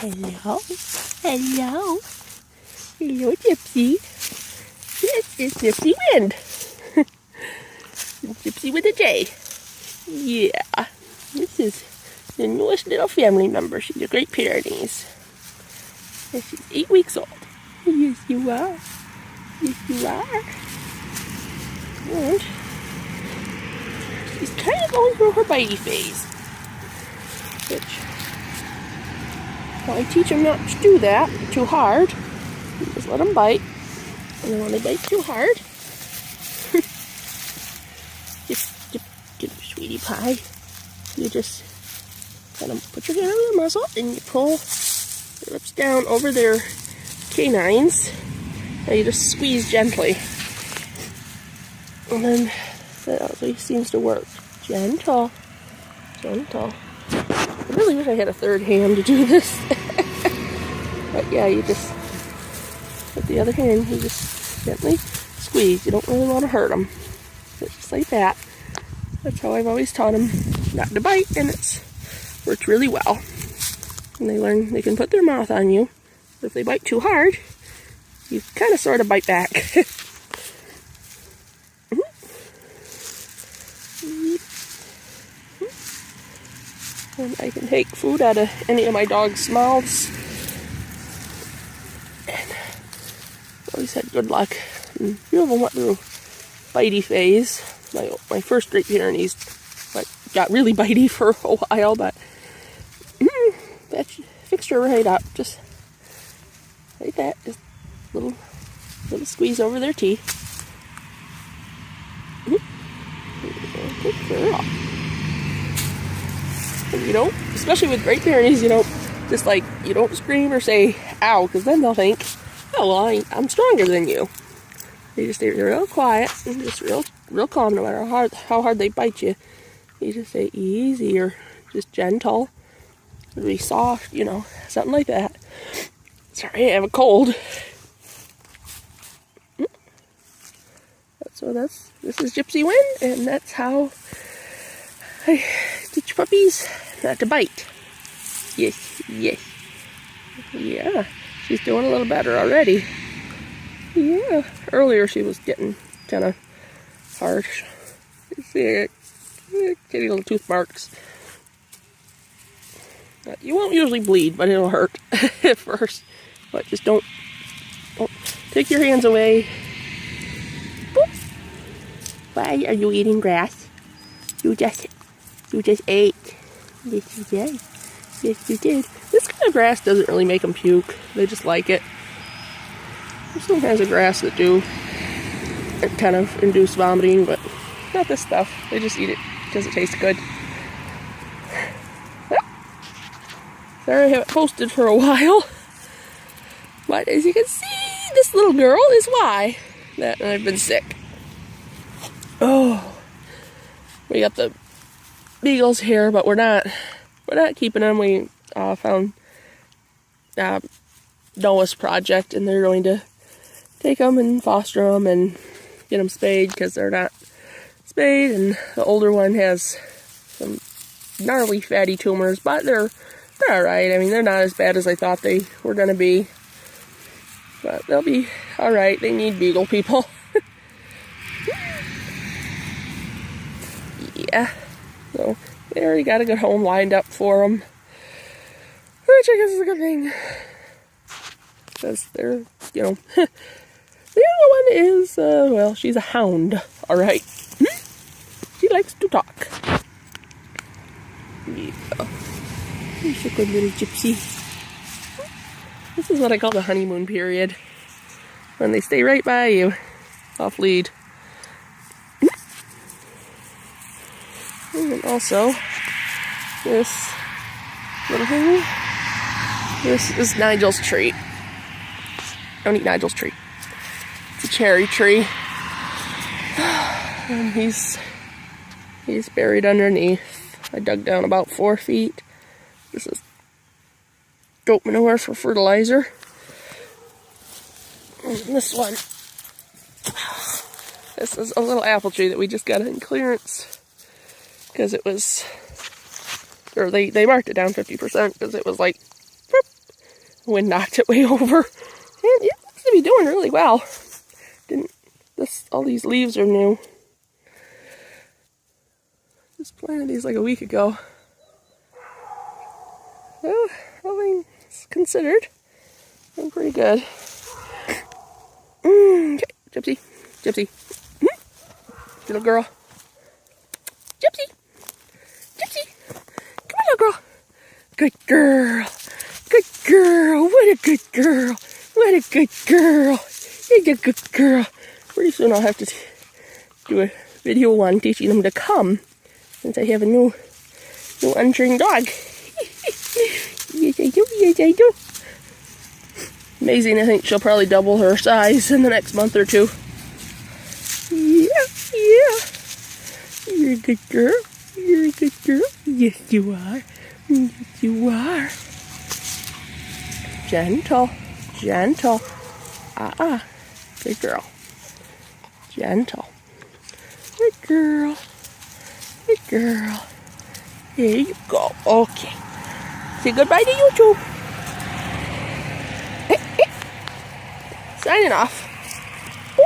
Hello. Hello. Hello, Gypsy. Yes, it's Gypsy Wind. Gypsy with a J. Yeah. This is the newest little family member. She's a Great Pyrenees. And she's 8 weeks old. Yes, you are. Yes, you are. And she's kind of going through her bitey phase. Which, well, I teach them not to do that too hard. You just let them bite. And then when they bite too hard, get a sweetie pie. You just kind of put your hand on their muzzle and you pull their lips down over their canines. And you just squeeze gently. And then that always seems to work. Gentle. Gentle. I really wish I had a third hand to do this. But yeah, you just, with the other hand, you just gently squeeze. You don't really want to hurt them. But just like that. That's how I've always taught them not to bite, and it's worked really well. And they learn they can put their mouth on you. If they bite too hard, you kind of sort of bite back. And I can take food out of any of my dog's mouths. And always had good luck. And a few of them went through bitey phase. My first Great Pyrenees got really bitey for a while, but that fixed her right up. Just like that. Just little squeeze over their teeth. Good girl. And you don't, especially with Great Pyrenees, you don't just you don't scream or say ow, because then they'll think, oh well, I'm stronger than you. They just stay real quiet and just real calm, no matter how hard they bite you. You just say easy or just gentle, really soft, you know, something like that. Sorry, I have a cold. So this is Gypsy Wind, and that's how I teach puppies not to bite. Yes, yes. Yeah, she's doing a little better already. Yeah, earlier she was getting kind of harsh. You see, getting little tooth marks. You won't usually bleed, but it'll hurt at first. But just don't take your hands away. Boop. Why are you eating grass? You just ate. Yes, you did. Yes, you did. This kind of grass doesn't really make them puke. They just like it. There's some kinds of grass that do kind of induce vomiting, but not this stuff. They just eat it because it tastes good. Sorry I haven't posted for a while. But as you can see, this little girl is why that I've been sick. Oh, we got the beagles here, but we're not keeping them. We found Noah's project, and they're going to take them and foster them and get them spayed because they're not spayed. And the older one has some gnarly fatty tumors, but they're all right. I mean, they're not as bad as I thought they were going to be, but they'll be all right. They need beagle people. Yeah, so they already got a good home lined up for them, which I guess is a good thing, because they're, you know, the other one is, well, she's a hound, all right. She likes to talk. Yeah, she's a good little gypsy. This is what I call the honeymoon period, when they stay right by you, off lead. And also, this little thing, this is Nigel's tree. Don't eat Nigel's tree. It's a cherry tree. And he's buried underneath. I dug down about 4 feet. This is goat manure for fertilizer. And this one, this is a little apple tree that we just got in clearance. Because it was, or they marked it down 50% because it was like, whoop, Wind knocked it way over. And it looks to be doing really well. All these leaves are new. Just planted these like a week ago. So, all things considered, I'm pretty good. Okay, Gypsy, Gypsy. Little girl. Gypsy, Gypsy. Come on, little girl. Good girl. Good girl. What a good girl. What a good girl. You're a good girl. Pretty soon I'll have to do a video on teaching them to come, since I have a new untrained dog. Yes, I do. Yes, I do. Amazing. I think she'll probably double her size in the next month or two. Yeah, yeah. You're a good girl. You're a good girl. Yes, you are. Yes, you are. Gentle. Gentle. Good girl. Gentle. Good girl. Good girl. There you go. Okay. Say goodbye to YouTube. Signing off.